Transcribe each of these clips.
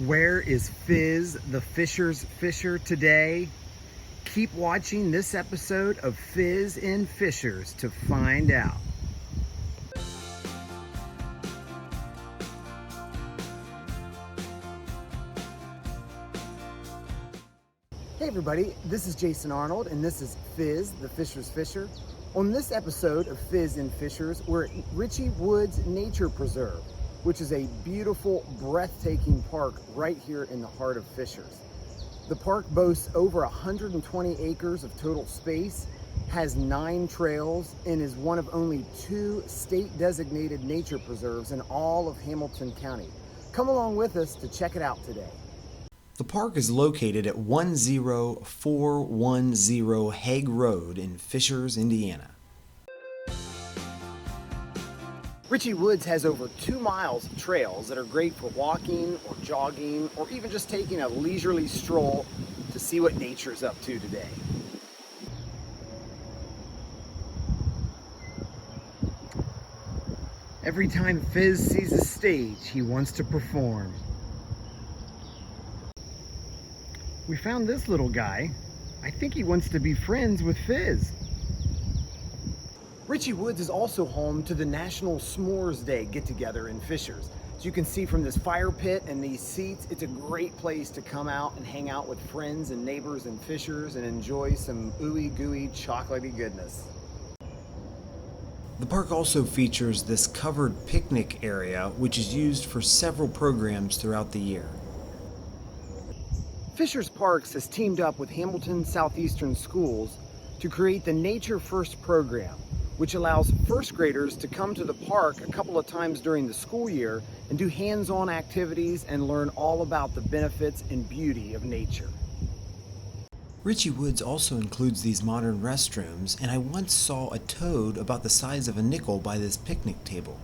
Where is Fizz, the Fisher's Fisher, today? Keep watching this episode of Fizz in Fishers to find out. Hey everybody, this is Jason Arnold and this is Fizz, the Fisher's Fisher. On this episode of Fizz in Fishers, we're at Ritchey Woods Nature Preserve, which is a beautiful, breathtaking park right here in the heart of Fishers. The park boasts over 120 acres of total space, has 9 trails, and is one of only 2 state-designated nature preserves in all of Hamilton County. Come along with us to check it out today. The park is located at 10410 Hague Road in Fishers, Indiana. Ritchey Woods has over 2 miles of trails that are great for walking or jogging or even just taking a leisurely stroll to see what nature's up to today. Every time Fizz sees a stage, he wants to perform. We found this little guy. I think he wants to be friends with Fizz. Ritchey Woods is also home to the National S'mores Day get-together in Fishers. As you can see from this fire pit and these seats, it's a great place to come out and hang out with friends and neighbors in Fishers and enjoy some ooey-gooey chocolatey goodness. The park also features this covered picnic area, which is used for several programs throughout the year. Fishers Parks has teamed up with Hamilton Southeastern Schools to create the Nature First program, which allows first graders to come to the park a couple of times during the school year and do hands-on activities and learn all about the benefits and beauty of nature. Ritchey Woods also includes these modern restrooms, and I once saw a toad about the size of a nickel by this picnic table.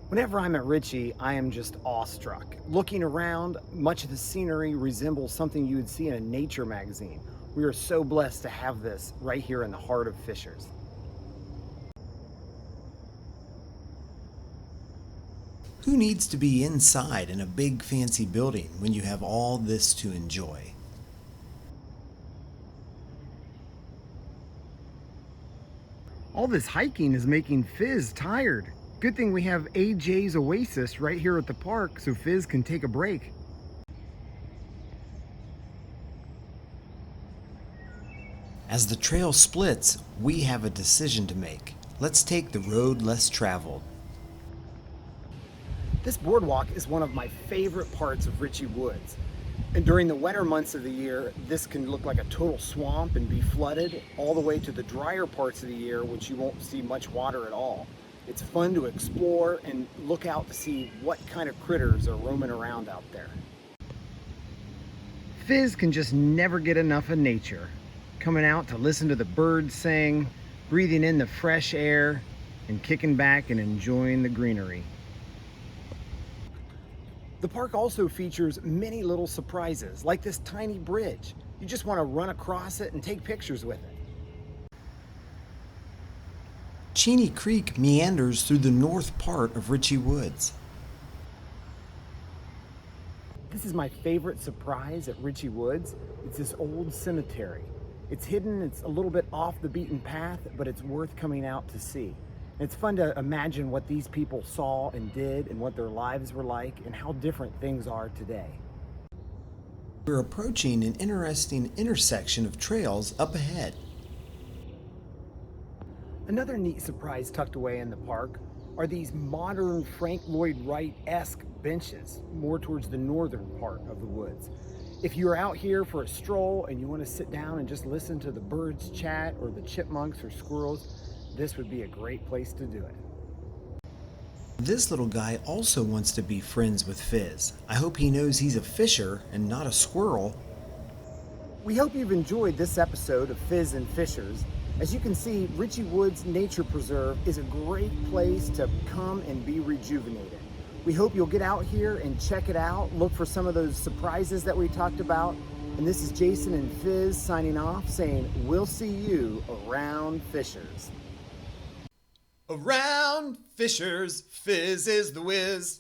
Whenever I'm at Ritchey, I am just awestruck. Looking around, much of the scenery resembles something you would see in a nature magazine. We are so blessed to have this right here in the heart of Fishers. Who needs to be inside in a big fancy building when you have all this to enjoy? All this hiking is making Fizz tired. Good thing we have AJ's Oasis right here at the park so Fizz can take a break. As the trail splits, we have a decision to make. Let's take the road less traveled. This boardwalk is one of my favorite parts of Ritchey Woods. And during the wetter months of the year, this can look like a total swamp and be flooded, all the way to the drier parts of the year, which you won't see much water at all. It's fun to explore and look out to see what kind of critters are roaming around out there. Fizz can just never get enough of nature. Coming out to listen to the birds sing, breathing in the fresh air, and kicking back and enjoying the greenery. The park also features many little surprises, like this tiny bridge. You just want to run across it and take pictures with it. Cheney Creek meanders through the north part of Ritchey Woods. This is my favorite surprise at Ritchey Woods. It's this old cemetery. It's hidden, it's a little bit off the beaten path, but it's worth coming out to see. It's fun to imagine what these people saw and did and what their lives were like and how different things are today. We're approaching an interesting intersection of trails up ahead. Another neat surprise tucked away in the park are these modern Frank Lloyd Wright-esque benches, more towards the northern part of the woods. If you're out here for a stroll and you want to sit down and just listen to the birds chat or the chipmunks or squirrels, this would be a great place to do it. This little guy also wants to be friends with Fizz. I hope he knows he's a fisher and not a squirrel. We hope you've enjoyed this episode of Fizz in Fishers. As you can see, Ritchey Woods Nature Preserve is a great place to come and be rejuvenated. We hope you'll get out here and check it out, look for some of those surprises that we talked about. And this is Jason and Fizz signing off, saying we'll see you around Fishers. Around Fishers, Fizz is the whiz.